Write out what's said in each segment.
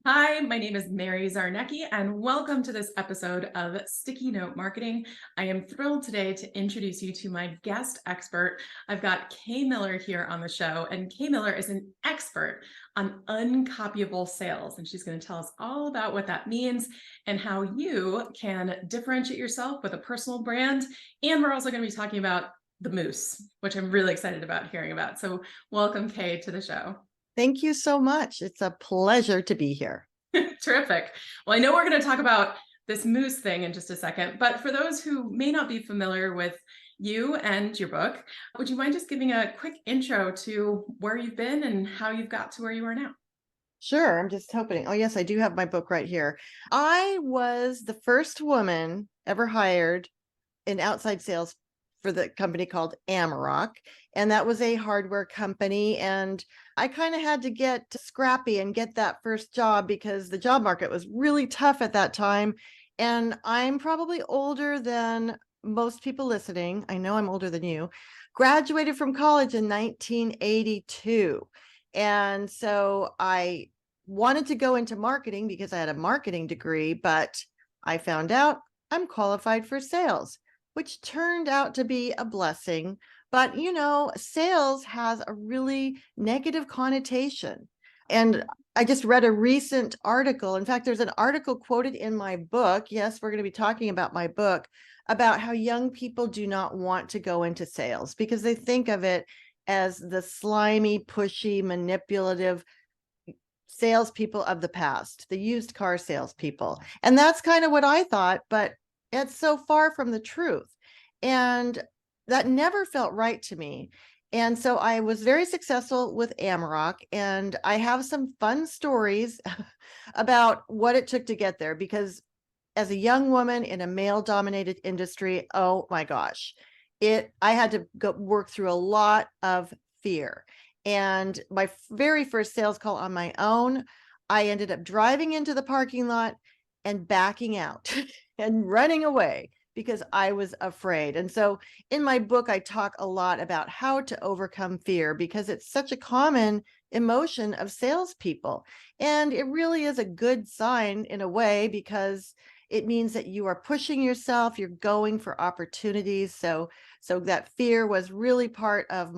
Hi, my name is Mary Zarnecki, and welcome to this episode of Sticky Note Marketing. I am thrilled today to introduce you to my guest expert. I've got Kay Miller here on the show, and Kay Miller is an expert on uncopyable sales, and she's going to tell us all about what that means and how you can differentiate yourself with a personal brand. And we're also going to be talking about the moose, which I'm really excited about hearing about. So welcome, Kay, to the show. Thank you so much. It's a pleasure to be here. Terrific. Well, I know we're going to talk about this moose thing in just a second, but for those who may not be familiar with you and your book, would you mind just giving a quick intro to where you've been and how you've got to where you are now? Sure. I'm just hoping. Oh, yes, I do have my book right here. I was the first woman ever hired in outside sales for the company called Amerock. And that was a hardware company. And I kind of had to get scrappy and get that first job because the job market was really tough at that time. And I'm probably older than most people listening. I know I'm older than you. Graduated from college in 1982. And so I wanted to go into marketing because I had a marketing degree, but I found out I'm qualified for sales, which turned out to be a blessing. But, sales has a really negative connotation. And I just read a recent article. In fact, there's an article quoted in my book. Yes, we're going to be talking about my book about how young people do not want to go into sales because they think of it as the slimy, pushy, manipulative salespeople of the past, the used car salespeople. And that's kind of what I thought, but it's so far from the truth. And that never felt right to me. And so I was very successful with Amerock, and I have some fun stories about what it took to get there because as a young woman in a male dominated industry, oh my gosh, I had to go work through a lot of fear. And my very first sales call on my own, I ended up driving into the parking lot and backing out and running away because I was afraid. And so in my book, I talk a lot about how to overcome fear because it's such a common emotion of salespeople. And it really is a good sign in a way because it means that you are pushing yourself, you're going for opportunities. So that fear was really part of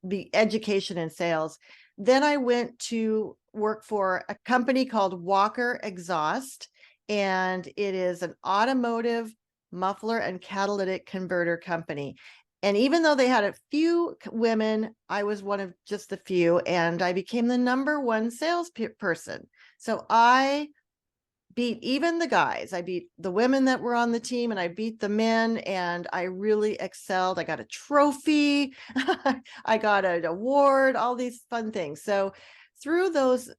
the education in sales. Then I went to work for a company called Walker Exhaust, and it is an automotive muffler and catalytic converter company. And even though they had a few women, I was one of just the few, and I became the number one salesperson. So I beat even the guys. I beat the women that were on the team and I beat the men, and I really excelled. I got a trophy. I got an award, all these fun things. So through those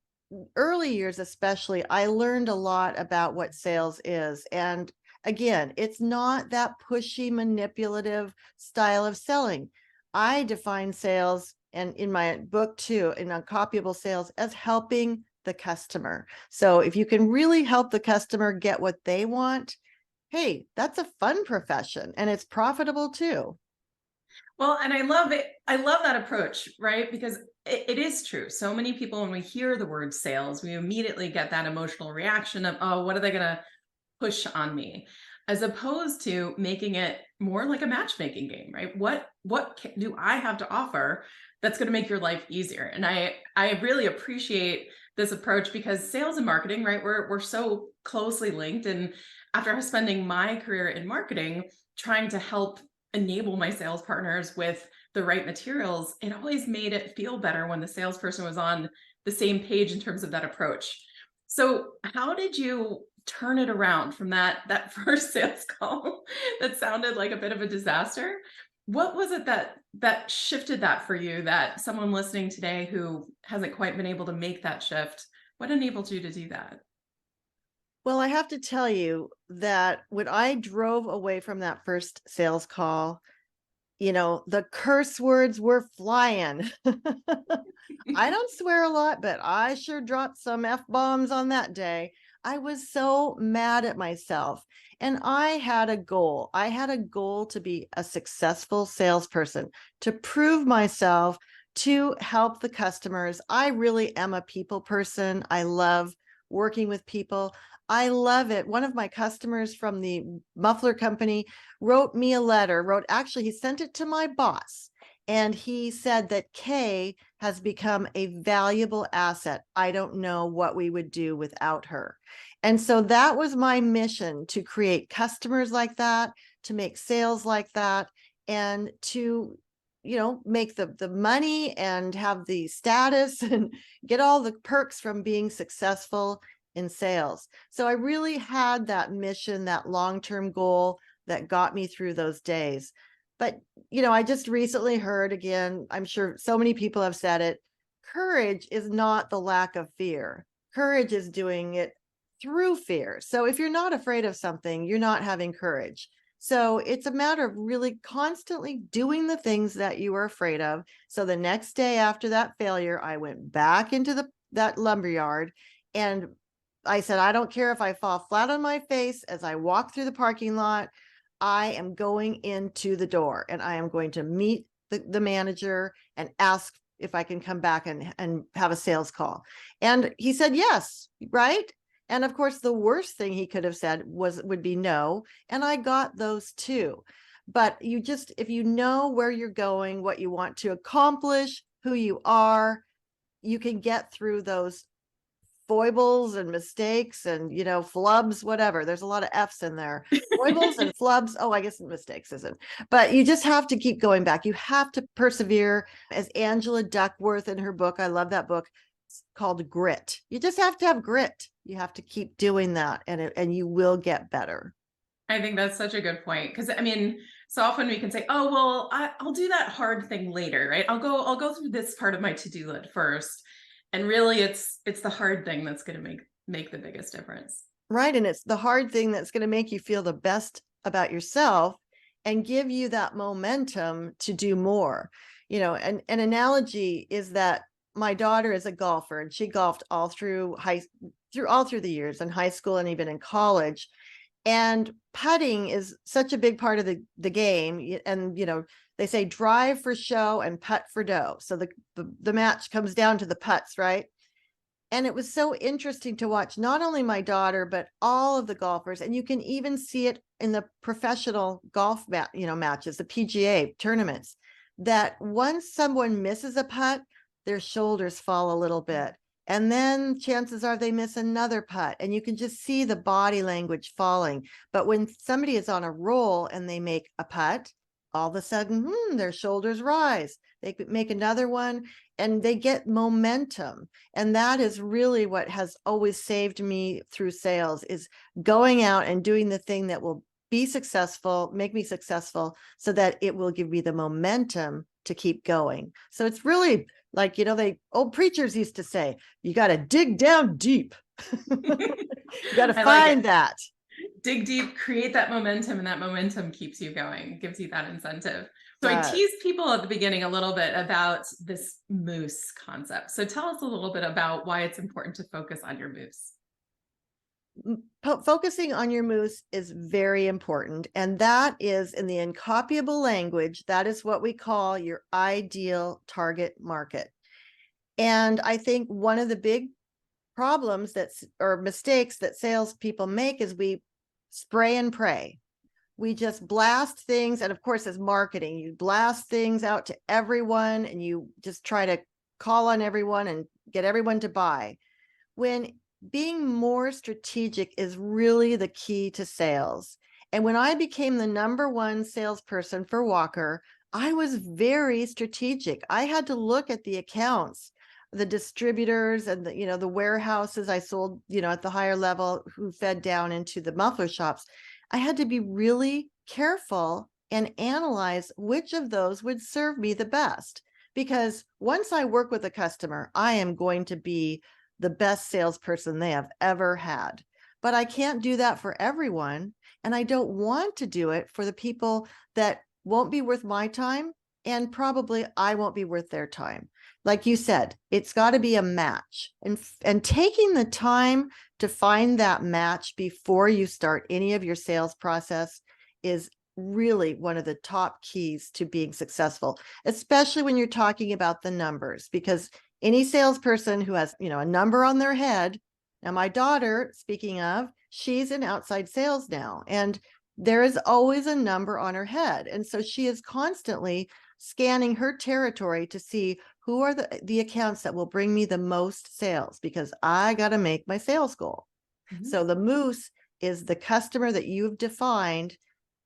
early years, especially, I learned a lot about what sales is. And again, it's not that pushy, manipulative style of selling. I define sales, and in my book too, in Uncopyable Sales, as helping the customer. So if you can really help the customer get what they want, hey, that's a fun profession and it's profitable too. Well, and I love it. I love that approach, right? Because it is true. So many people, when we hear the word sales, we immediately get that emotional reaction of, oh, what are they going to push on me, as opposed to making it more like a matchmaking game, right? What do I have to offer that's going to make your life easier? And I really appreciate this approach because sales and marketing, right? We're so closely linked. And after spending my career in marketing, trying to help enable my sales partners with the right materials, it always made it feel better when the salesperson was on the same page in terms of that approach. So how did you turn it around from that first sales call that sounded like a bit of a disaster? What was it that shifted that for you, that someone listening today who hasn't quite been able to make that shift, what enabled you to do that? Well, I have to tell you that when I drove away from that first sales call, the curse words were flying. I don't swear a lot, but I sure dropped some F-bombs on that day. I was so mad at myself. And I had a goal. I had a goal to be a successful salesperson, to prove myself to help the customers. I really am a people person. I love working with people. I love it. One of my customers from the muffler company wrote me a letter, actually, he sent it to my boss. And he said that Kay has become a valuable asset. I don't know what we would do without her. And so that was my mission, to create customers like that, to make sales like that, and to, make the money and have the status and get all the perks from being successful in sales. So I really had that mission, that long-term goal that got me through those days. But, I just recently heard, again, I'm sure so many people have said it, courage is not the lack of fear. Courage is doing it through fear. So if you're not afraid of something, you're not having courage. So it's a matter of really constantly doing the things that you were afraid of. So the next day after that failure, I went back into that lumberyard, and I said, I don't care if I fall flat on my face as I walk through the parking lot. I am going into the door, and I am going to meet the manager and ask if I can come back and have a sales call. And he said, yes, right? And of course, the worst thing he could have said would be no. And I got those too. But if you know where you're going, what you want to accomplish, who you are, you can get through those foibles and mistakes and, flubs, whatever. There's a lot of F's in there. Foibles and flubs. Oh, I guess mistakes isn't. But you just have to keep going back. You have to persevere. As Angela Duckworth in her book, I love that book, it's called Grit. You just have to have grit. You have to keep doing that, and you will get better. I think that's such a good point. Because so often we can say, oh, well, I'll do that hard thing later, right? I'll go through this part of my to-do list first. And really it's the hard thing that's going to make the biggest difference. Right. And it's the hard thing that's going to make you feel the best about yourself and give you that momentum to do more. An analogy is that my daughter is a golfer, and she golfed all through the years in high school and even in college. And putting is such a big part of the game. And, they say drive for show and putt for dough. So the match comes down to the putts, right? And it was so interesting to watch not only my daughter, but all of the golfers. And you can even see it in the professional golf matches, the PGA tournaments, that once someone misses a putt, their shoulders fall a little bit. And then chances are they miss another putt, and you can just see the body language falling. But when somebody is on a roll and they make a putt, all of a sudden, their shoulders rise. They make another one, and they get momentum. And that is really what has always saved me through sales, is going out and doing the thing that will be successful, make me successful, so that it will give me the momentum to keep going. So it's really like, old preachers used to say, you got to dig down deep. You got to find that. Dig deep, create that momentum, and that momentum keeps you going, gives you that incentive. So I teased people at the beginning a little bit about this moose concept. So tell us a little bit about why it's important to focus on your moose. Focusing on your moose is very important. And that is, in the Uncopyable language, that is what we call your ideal target market. And I think one of the big problems or mistakes that salespeople make is we spray and pray. We just blast things. And of course, as marketing, you blast things out to everyone, and you just try to call on everyone and get everyone to buy. When being more strategic is really the key to sales. And when I became the #1 salesperson for Walker, I was very strategic. I had to look at the accounts, the distributors, and the warehouses I sold, at the higher level, who fed down into the muffler shops. I had to be really careful and analyze which of those would serve me the best. Because once I work with a customer, I am going to be the best salesperson they have ever had. But I can't do that for everyone. And I don't want to do it for the people that won't be worth my time, and probably I won't be worth their time. Like you said, it's got to be a match. And taking the time to find that match before you start any of your sales process is really one of the top keys to being successful, especially when you're talking about the numbers, because any salesperson who has, a number on their head. Now, my daughter, speaking of, she's in outside sales now, and there is always a number on her head. And so she is constantly scanning her territory to see who are the accounts that will bring me the most sales, because I got to make my sales goal. Mhm. So the moose is the customer that you've defined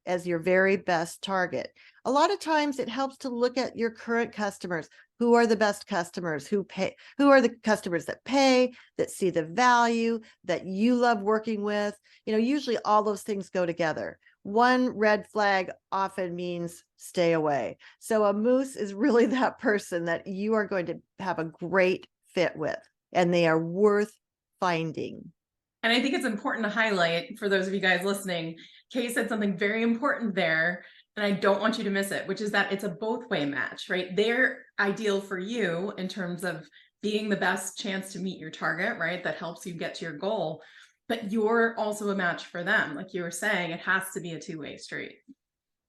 as your very best target. A lot of times it helps to look at your current customers. Who are the best customers who pay? Who are the customers that pay, that see the value, that you love working with? Usually all those things go together. One red flag often means stay away. So a moose is really that person that you are going to have a great fit with, and they are worth finding. And I think it's important to highlight for those of you guys listening, Kay said something very important there, and I don't want you to miss it, which is that it's a both-way match, right? They're ideal for you in terms of being the best chance to meet your target, right? That helps you get to your goal, but you're also a match for them. Like you were saying, it has to be a two-way street.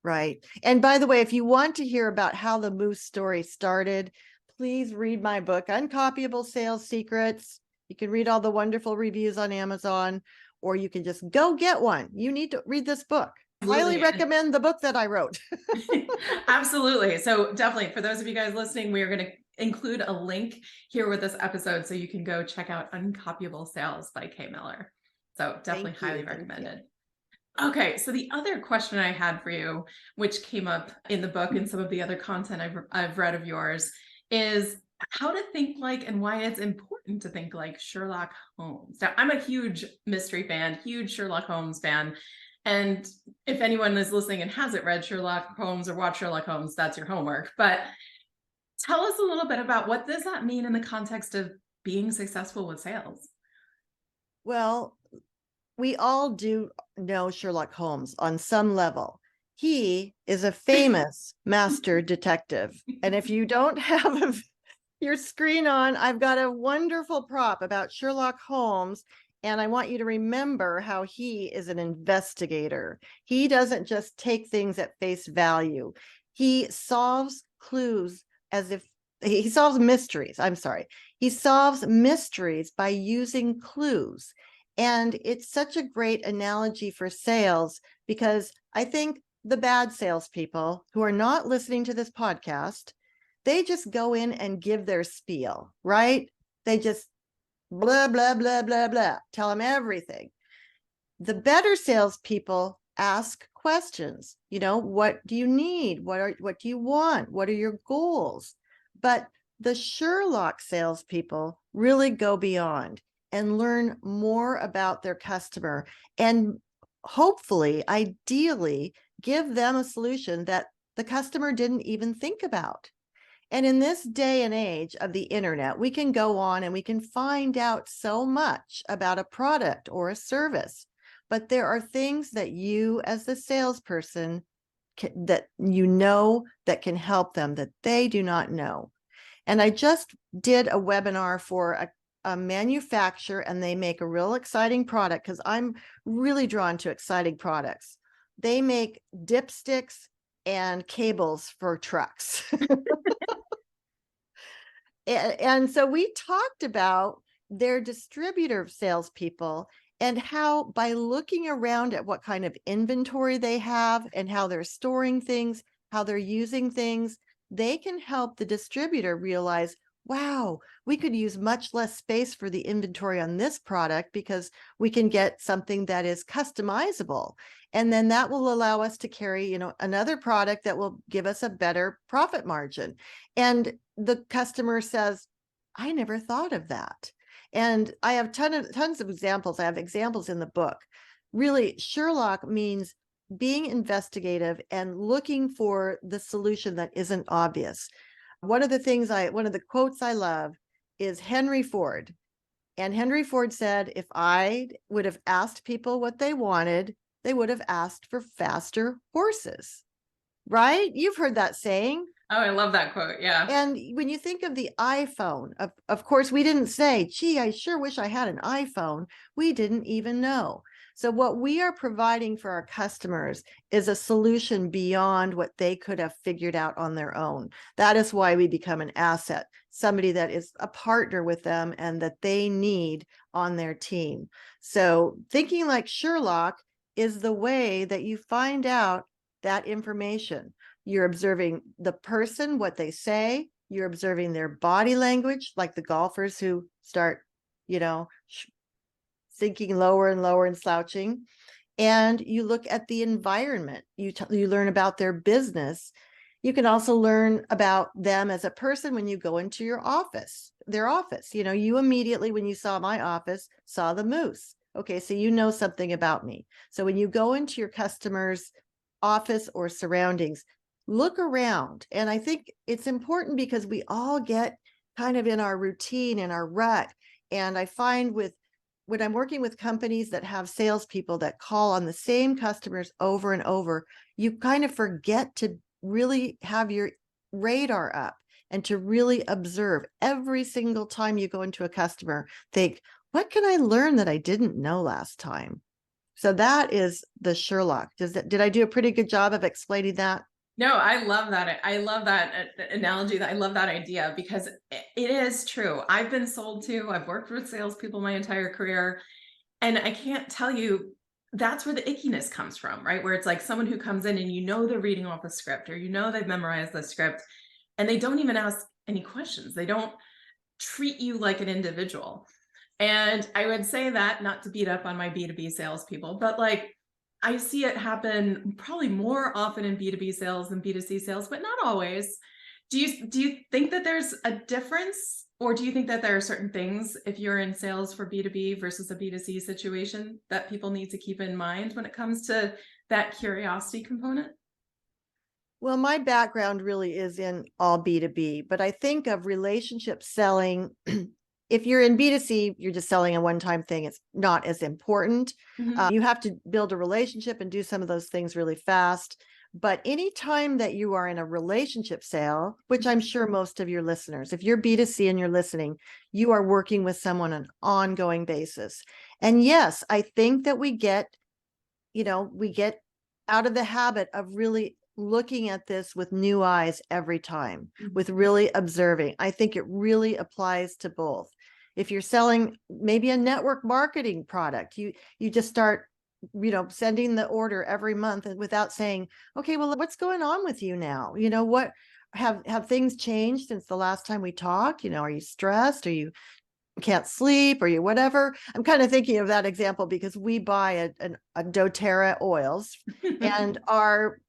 Right. And by the way, if you want to hear about how the moose story started, please read my book, Uncopyable Sales Secrets. You can read all the wonderful reviews on Amazon, or you can just go get one. You need to read this book. Absolutely. Highly recommend the book that I wrote. Absolutely. So definitely for those of you guys listening, we are going to include a link here with this episode so you can go check out Uncopyable Sales by Kay Miller. So definitely highly recommended. Okay, so the other question I had for you, which came up in the book and some of the other content I've read of yours, is how to think like and why it's important to think like Sherlock Holmes. Now, I'm a huge mystery fan, huge Sherlock Holmes fan. And if anyone is listening and hasn't read Sherlock Holmes or watched Sherlock Holmes, that's your homework. But tell us a little bit about what does that mean in the context of being successful with sales? Well, we all do know Sherlock Holmes on some level. He is a famous master detective. And if you don't have your screen on, I've got a wonderful prop about Sherlock Holmes. And I want you to remember how he is an investigator. He doesn't just take things at face value. He solves clues as if he solves mysteries. I'm sorry. He solves mysteries by using clues. And it's such a great analogy for sales, because I think the bad salespeople who are not listening to this podcast, they just go in and give their spiel, right? They just blah, blah, blah, blah, blah, tell them everything. The better salespeople ask questions. What do you need? What do you want? What are your goals? But the Sherlock salespeople really go beyond and learn more about their customer, and hopefully, ideally, give them a solution that the customer didn't even think about. And in this day and age of the internet, we can go on and we can find out so much about a product or a service. But there are things that you as the salesperson that can help them that they do not know. And I just did a webinar for a manufacturer, and they make a real exciting product, because I'm really drawn to exciting products. They make dipsticks and cables for trucks. And so we talked about their distributor salespeople and how, by looking around at what kind of inventory they have and how they're storing things, how they're using things, they can help the distributor realize, wow, we could use much less space for the inventory on this product because we can get something that is customizable. And then that will allow us to carry, another product that will give us a better profit margin. And the customer says, I never thought of that. And I have tons of examples. I have examples in the book. Really, Sherlock means being investigative and looking for the solution that isn't obvious. One of the quotes I love is Henry Ford. And Henry Ford said, if I would have asked people what they wanted, they would have asked for faster horses. Right? You've heard that saying. Oh, I love that quote. Yeah. And when you think of the iPhone, of course, we didn't say, gee, I sure wish I had an iPhone. We didn't even know. So what we are providing for our customers is a solution beyond what they could have figured out on their own. That is why we become an asset, somebody that is a partner with them and that they need on their team. So thinking like Sherlock is the way that you find out that information. You're observing the person, what they say, you're observing their body language, like the golfers who start, sinking lower and lower and slouching. And you look at the environment. You learn about their business. You can also learn about them as a person when you go into their office. You immediately, when you saw my office, saw the moose. Okay, so you know something about me. So when you go into your customer's office or surroundings, look around. And I think it's important because we all get kind of in our routine, in our rut. And I find when I'm working with companies that have salespeople that call on the same customers over and over, you kind of forget to really have your radar up and to really observe every single time you go into a customer. Think, what can I learn that I didn't know last time? So that is the Sherlock. Did I do a pretty good job of explaining that? No, I love that. I love that analogy. I love that idea because it is true. I've been sold to, I've worked with salespeople my entire career. And I can't tell you, that's where the ickiness comes from, right? Where it's like someone who comes in and they're reading off a script, or they've memorized the script, and they don't even ask any questions. They don't treat you like an individual. And I would say that, not to beat up on my B2B salespeople, but like I see it happen probably more often in B2B sales than B2C sales, but not always. Do you think that there's a difference, or do you think that there are certain things if you're in sales for B2B versus a B2C situation that people need to keep in mind when it comes to that curiosity component? Well, my background really is in all B2B, but I think of relationship selling. If you're in B2C, you're just selling a one-time thing. It's not as important. Mhm. You have to build a relationship and do some of those things really fast. But anytime that you are in a relationship sale, which I'm sure most of your listeners, if you're B2C and you're listening, you are working with someone on an ongoing basis. And yes, I think that we get out of the habit of really looking at this with new eyes every time, with really observing. I think it really applies to both. If you're selling maybe a network marketing product, you just start, sending the order every month and without saying, okay, well, what's going on with you now? What have things changed since the last time we talked? Are you stressed? Are you can't sleep or you whatever? I'm kind of thinking of that example because we buy a doTERRA oils and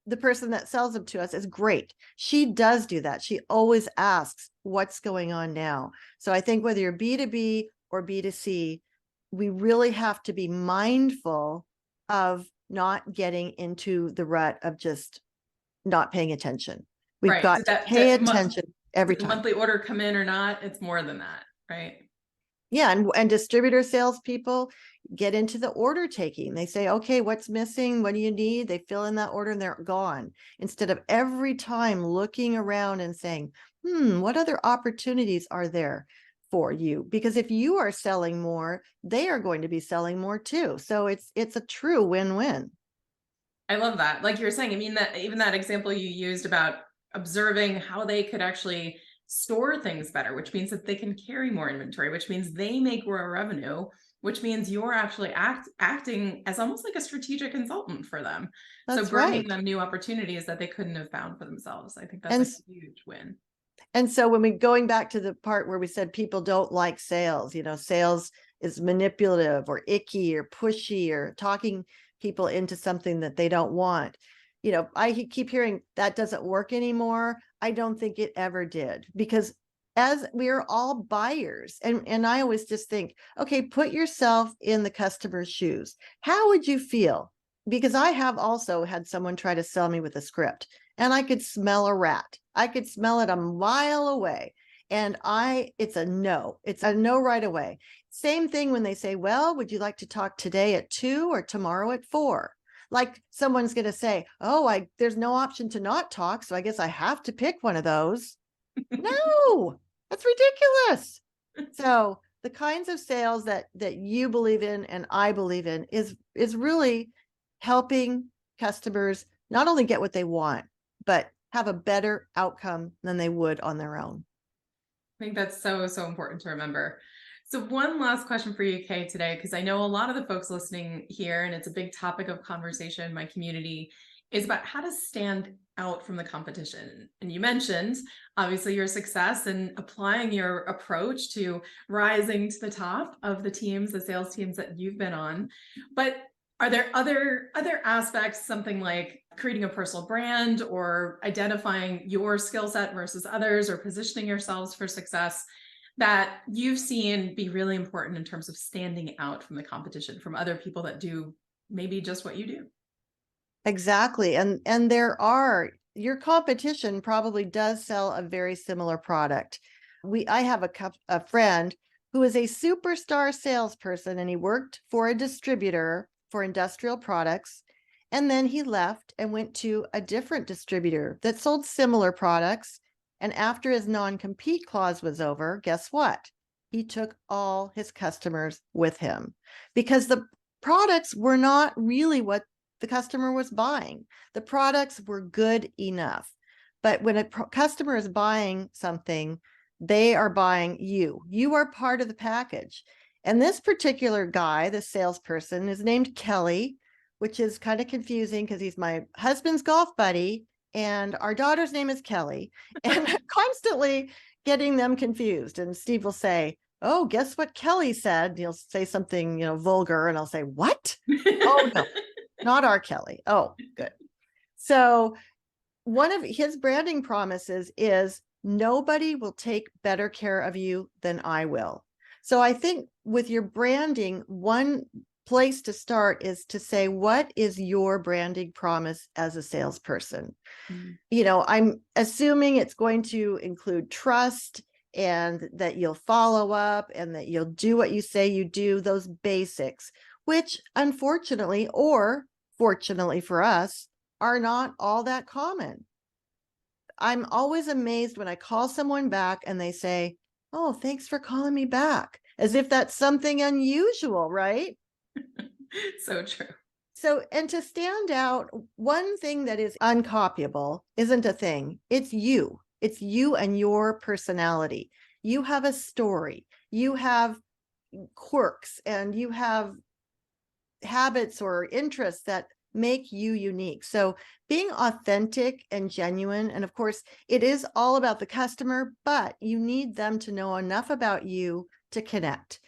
the person that sells them to us is great. She does do that. She always asks what's going on now. So I think whether you're B2B or B2C, we really have to be mindful of not getting into the rut of just not paying attention. We've Right. got to pay attention every Did the time. monthly order come in or not? It's more than that, right? Yeah, and distributor salespeople get into the order taking. They say, okay, what's missing? What do you need? They fill in that order and they're gone. Instead of every time looking around and saying, what other opportunities are there for you? Because if you are selling more, they are going to be selling more too. So it's a true win-win. I love that. Like you were saying, I mean, that even that example you used about observing how they could actually store things better, which means that they can carry more inventory, which means they make more revenue, which means you're actually acting as almost like a strategic consultant for them. So That's bringing right. them new opportunities that they couldn't have found for themselves. I think that's And a huge win. And so when we going back to the part where we said people don't like sales, sales is manipulative or icky or pushy or talking people into something that they don't want. I keep hearing that doesn't work anymore. I don't think it ever did, because as we are all buyers, and I always just think, okay, put yourself in the customer's shoes. How would you feel? Because I have also had someone try to sell me with a script and I could smell a rat. I could smell it a mile away. And it's a no. It's a no right away. Same thing when they say, well, would you like to talk today at 2 or tomorrow at 4? Like someone's going to say, oh, there's no option to not talk, so I guess I have to pick one of those. No, that's ridiculous. So the kinds of sales that you believe in and I believe in is really helping customers not only get what they want, but have a better outcome than they would on their own. I think that's so, so important to remember. So one last question for you, Kay, today, because I know a lot of the folks listening here, and it's a big topic of conversation in my community, is about how to stand out from the competition. And you mentioned, obviously, your success in applying your approach to rising to the top of the teams, the sales teams that you've been on. But are there other aspects, something like creating a personal brand or identifying your skill set versus others or positioning yourselves for success that you've seen be really important in terms of standing out from the competition, from other people that do maybe just what you do? Exactly. And your competition probably does sell a very similar product. I have a friend who is a superstar salesperson, and he worked for a distributor for industrial products. And then he left and went to a different distributor that sold similar products. And after his non-compete clause was over, guess what? He took all his customers with him because the products were not really what the customer was buying. The products were good enough. But when a customer is buying something, they are buying you. You are part of the package. And this particular guy, the salesperson, is named Kelly, which is kind of confusing because he's my husband's golf buddy and our daughter's name is Kelly, and constantly getting them confused. And Steve will say, "Oh, guess what Kelly said?" And he'll say something, vulgar, and I'll say, "What?" "Oh, no, not our Kelly." "Oh, good." So one of his branding promises is nobody will take better care of you than I will. So I think with your branding, one place to start is to say, what is your branding promise as a salesperson? I'm assuming it's going to include trust and that you'll follow up and that you'll do what you say you do, those basics, which unfortunately, or fortunately for us, are not all that common. I'm always amazed when I call someone back and they say, "Oh, thanks for calling me back," as if that's something unusual, right? So true. So, and to stand out, one thing that is uncopyable isn't a thing. It's you. It's you and your personality. You have a story. You have quirks and you have habits or interests that make you unique. So being authentic and genuine, and of course, it is all about the customer, but you need them to know enough about you to connect.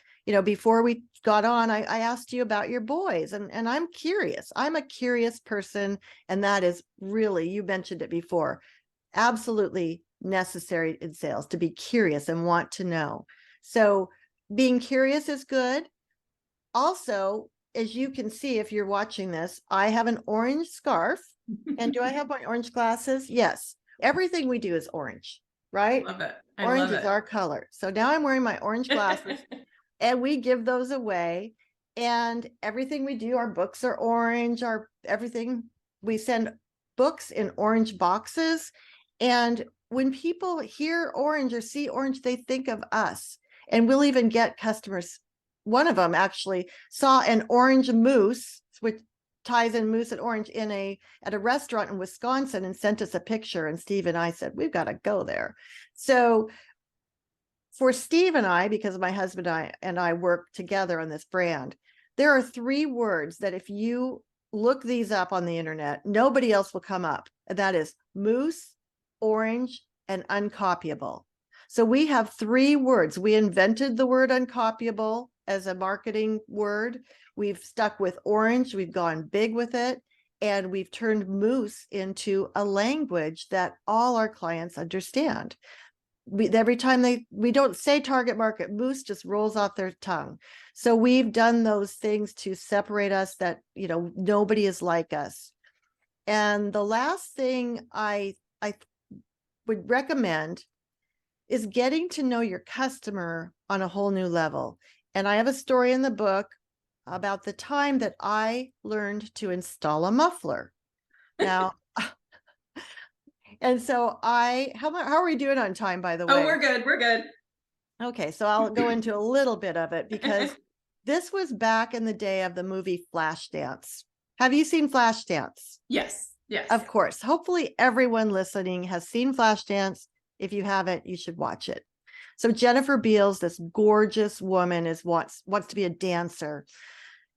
Before we got on, I asked you about your boys, and I'm curious. I'm a curious person, and that is really, you mentioned it before, absolutely necessary in sales, to be curious and want to know. So being curious is good. Also, as you can see, if you're watching this, I have an orange scarf. And do I have my orange glasses? Yes. Everything we do is orange, right? Love it. I Orange love is it. our color. So now I'm wearing my orange glasses and we give those away. And everything we do, our books are orange, everything. We send books in orange boxes. And when people hear orange or see orange, they think of us. And we'll even get customers. One of them actually saw an orange moose, which ties in moose and orange, at a restaurant in Wisconsin, and sent us a picture. And Steve and I said, "We've got to go there." So for Steve and I, because my husband and I work together on this brand, there are 3 words that if you look these up on the internet, nobody else will come up. And that is moose, orange, and uncopyable. So we have 3 words. We invented the word uncopyable as a marketing word. We've stuck with orange. We've gone big with it. And we've turned moose into a language that all our clients understand. Every time we don't say target market, moose just rolls off their tongue. So we've done those things to separate us, that nobody is like us. And the last thing I would recommend is getting to know your customer on a whole new level. And I have a story in the book about the time that I learned to install a muffler. Now, and so how are we doing on time, by the Oh, way? we're good. We're good. Okay, so I'll go into a little bit of it because this was back in the day of the movie Flashdance. Have you seen Flashdance? Yes, yes. Of course. Hopefully everyone listening has seen Flashdance. If you haven't, you should watch it. So Jennifer Beals, this gorgeous woman, wants to be a dancer.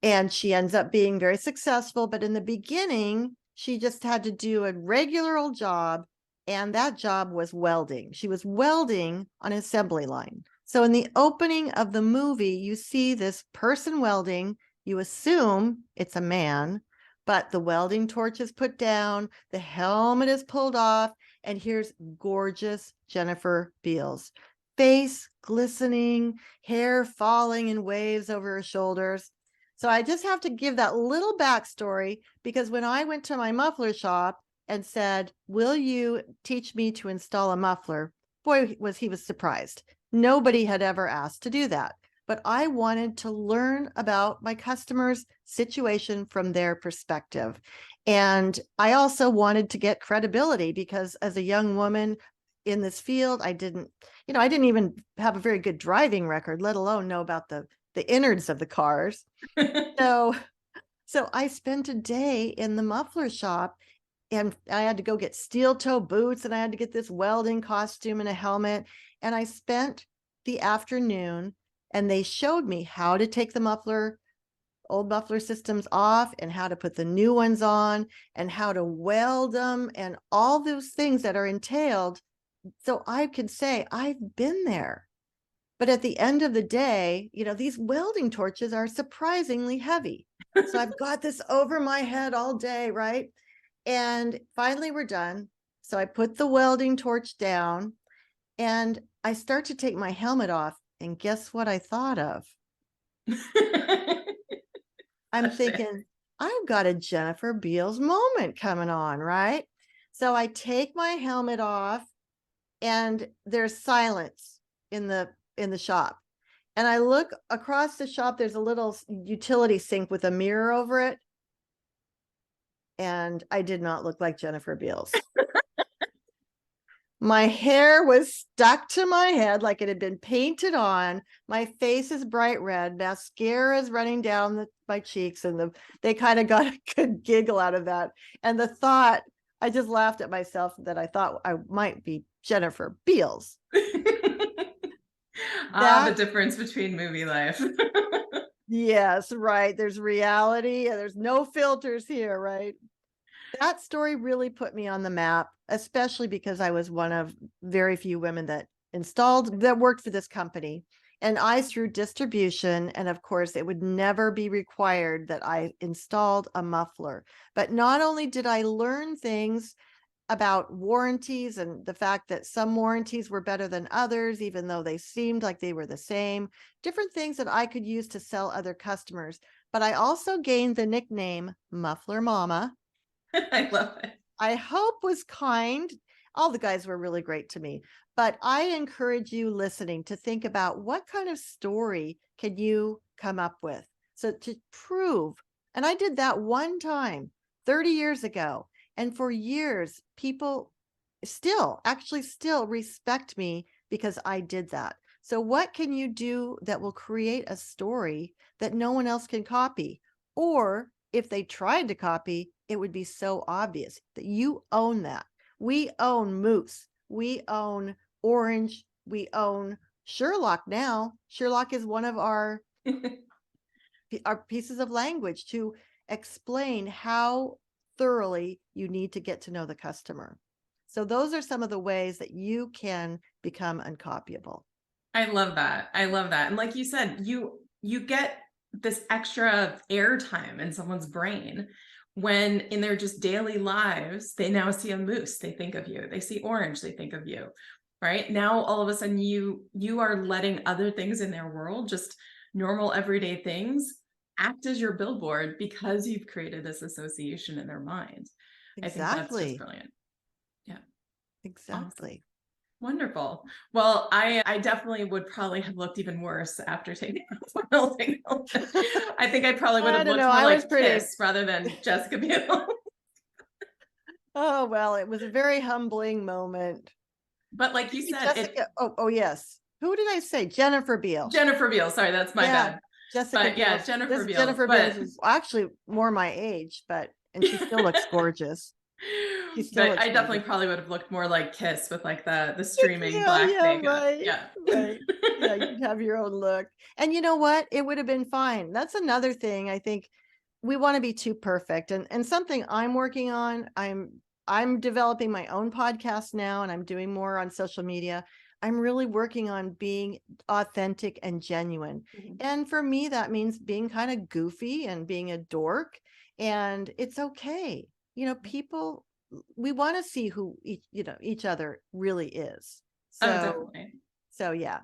And she ends up being very successful. But in the beginning, she just had to do a regular old job. And that job was welding. She was welding on an assembly line. So in the opening of the movie, you see this person welding. You assume it's a man, but the welding torch is put down, the helmet is pulled off, and here's gorgeous Jennifer Beals. Face glistening, hair falling in waves over her shoulders. So I just have to give that little backstory because when I went to my muffler shop and said, "Will you teach me to install a muffler?" Boy, he was surprised. Nobody had ever asked to do that. But I wanted to learn about my customers' situation from their perspective. And I also wanted to get credibility because as a young woman in this field, I didn't even have a very good driving record, let alone know about the innards of the cars. So I spent a day in the muffler shop and I had to go get steel toe boots and I had to get this welding costume and a helmet. And I spent the afternoon and they showed me how to take the old muffler systems off and how to put the new ones on and how to weld them and all those things that are entailed. So I could say I've been there. But at the end of the day, these welding torches are surprisingly heavy. So I've got this over my head all day, right? And finally we're done. So I put the welding torch down and I start to take my helmet off. And guess what I thought of? I'm thinking, I've got a Jennifer Beals moment coming on, right? So I take my helmet off and there's silence in the shop. And I look across the shop, there's a little utility sink with a mirror over it. And I did not look like Jennifer Beals. My hair was stuck to my head like it had been painted on. My face is bright red. Mascara is running down my cheeks. And they kind of got a good giggle out of that. And the thought, I just laughed at myself that I thought I might be Jennifer Beals. The difference between movie life. Yes, right. There's reality and there's no filters here, right? That story really put me on the map, especially because I was one of very few women that worked for this company. And I through distribution, and of course, it would never be required that I installed a muffler. But not only did I learn things about warranties and the fact that some warranties were better than others, even though they seemed like they were the same, different things that I could use to sell other customers. But I also gained the nickname Muffler Mama. I love it. I hope was kind. All the guys were really great to me, but I encourage you listening to think about what kind of story can you come up with. So to prove, and I did that one time 30 years ago. And for years, people still respect me because I did that. So what can you do that will create a story that no one else can copy? Or if they tried to copy, it would be so obvious that you own that. We own Moose. We own Orange. We own Sherlock now. Sherlock is one of our pieces of language to explain how thoroughly you need to get to know the customer. So those are some of the ways that you can become uncopyable. I love that. I love that. And like you said, you get this extra airtime in someone's brain when in their just daily lives, they now see a moose, they think of you. They see orange, they think of you. Right? Now all of a sudden you are letting other things in their world, just normal everyday things, act as your billboard because you've created this association in their mind. Exactly. I think that's just brilliant. Yeah. Exactly. Awesome. Wonderful. Well, I definitely would probably have looked even worse after taking the welding. I think I probably would have looked more like Kiss rather than Jessica Biel. Oh, well, it was a very humbling moment. But like you said, Jessica, oh yes. Who did I say? Jennifer Beals. Jennifer Beals. Sorry, that's my Yeah, bad. Jessica But yeah, Beals. Jennifer This Beals. Jennifer But Beals is actually more my age, and she still looks gorgeous. She still but looks I definitely gorgeous. probably would have looked more like Kiss with like the streaming Yeah, black yeah, makeup. right, Yeah. right. Yeah, you'd have your own look. And you know what? It would have been fine. That's another thing. I think we want to be too perfect. And something I'm working on, I'm developing my own podcast now and I'm doing more on social media. I'm really working on being authentic and genuine. Mhm. And for me, that means being kind of goofy and being a dork. And it's okay. People, we want to see who each other really is. Oh, So, definitely. so yeah,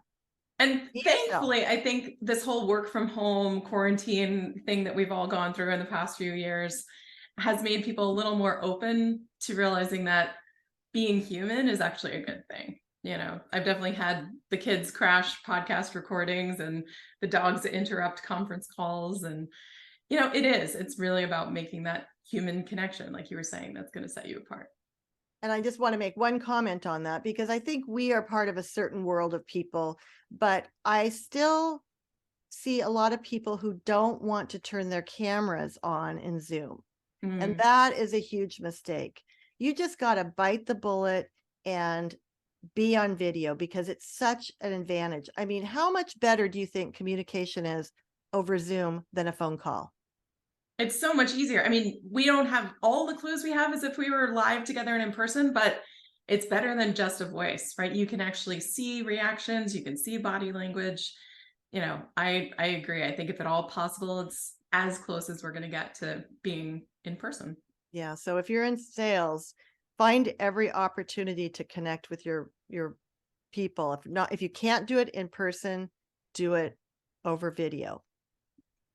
And be yourself. thankfully, I think this whole work from home quarantine thing that we've all gone through in the past few years has made people a little more open to realizing that being human is actually a good thing. I've definitely had the kids crash podcast recordings and the dogs interrupt conference calls. And, it's really about making that human connection, like you were saying, that's going to set you apart. And I just want to make one comment on that because I think we are part of a certain world of people, but I still see a lot of people who don't want to turn their cameras on in Zoom. And Mm. that is a huge mistake. You just got to bite the bullet and be on video because it's such an advantage. I mean, how much better do you think communication is over Zoom than a phone call? It's so much easier. I mean, we don't have all the clues we have as if we were live together and in person, but it's better than just a voice, right? You can actually see reactions, you can see body language. I agree. I think if at all possible, it's as close as we're going to get to being in person. Yeah. So if you're in sales, find every opportunity to connect with your people. If you can't do it in person, do it over video.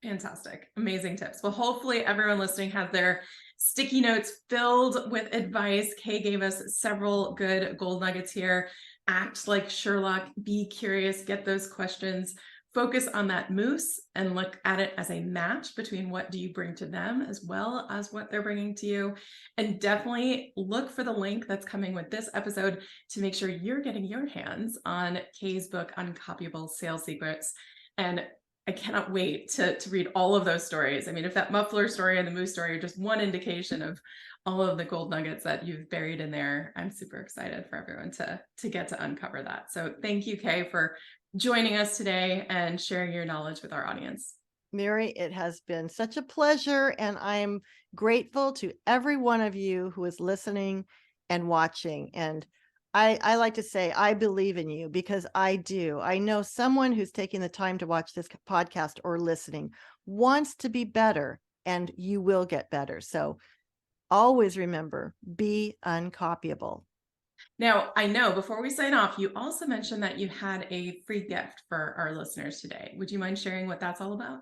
Fantastic. Amazing tips. Well, hopefully everyone listening has their sticky notes filled with advice. Kay gave us several good gold nuggets here. Act like Sherlock, be curious, get those questions, focus on that moose and look at it as a match between what do you bring to them as well as what they're bringing to you. And definitely look for the link that's coming with this episode to make sure you're getting your hands on Kay's book, Uncopyable Sales Secrets. And I cannot wait to read all of those stories. I mean, if that muffler story and the moose story are just one indication of all of the gold nuggets that you've buried in there, I'm super excited for everyone to get to uncover that. So thank you, Kay, for joining us today and sharing your knowledge with our audience. Mary, it has been such a pleasure, and I'm grateful to every one of you who is listening and watching. And I like to say, I believe in you because I do. I know someone who's taking the time to watch this podcast or listening wants to be better, and you will get better. So always remember, be uncopyable. Now, I know before we sign off, you also mentioned that you had a free gift for our listeners today. Would you mind sharing what that's all about?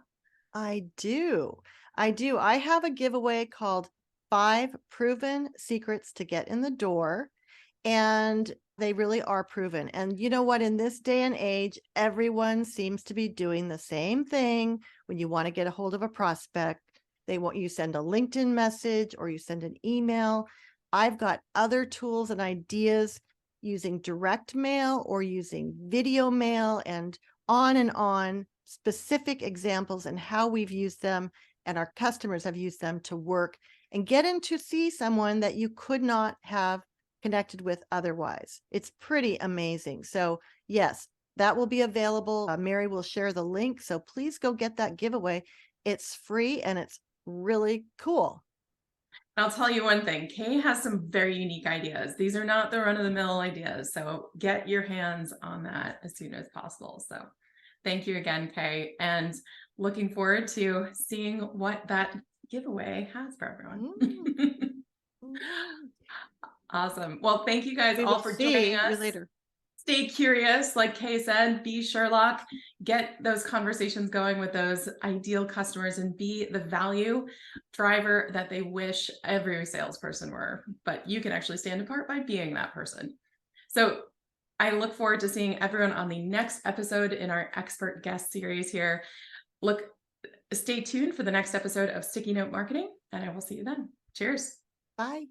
I do. I do. I have a giveaway called 5 Proven Secrets to Get in the Door. And they really are proven. And you know what? In this day and age, everyone seems to be doing the same thing. When you want to get a hold of a prospect, they want you send a LinkedIn message or you send an email. I've got other tools and ideas using direct mail or using video mail and on, specific examples and how we've used them and our customers have used them to work and get in to see someone that you could not have connected with otherwise. It's pretty amazing. So yes, that will be available. Mary will share the link. So please go get that giveaway. It's free and it's really cool. I'll tell you one thing, Kay has some very unique ideas. These are not the run-of-the-mill ideas. So get your hands on that as soon as possible. So thank you again, Kay. And looking forward to seeing what that giveaway has for everyone. Awesome. Well, thank you guys We all will for joining see you us. later. Stay curious, like Kay said, be Sherlock, get those conversations going with those ideal customers and be the value driver that they wish every salesperson were. But you can actually stand apart by being that person. So I look forward to seeing everyone on the next episode in our expert guest series here. Stay tuned for the next episode of Sticky Note Marketing, and I will see you then. Cheers. Bye.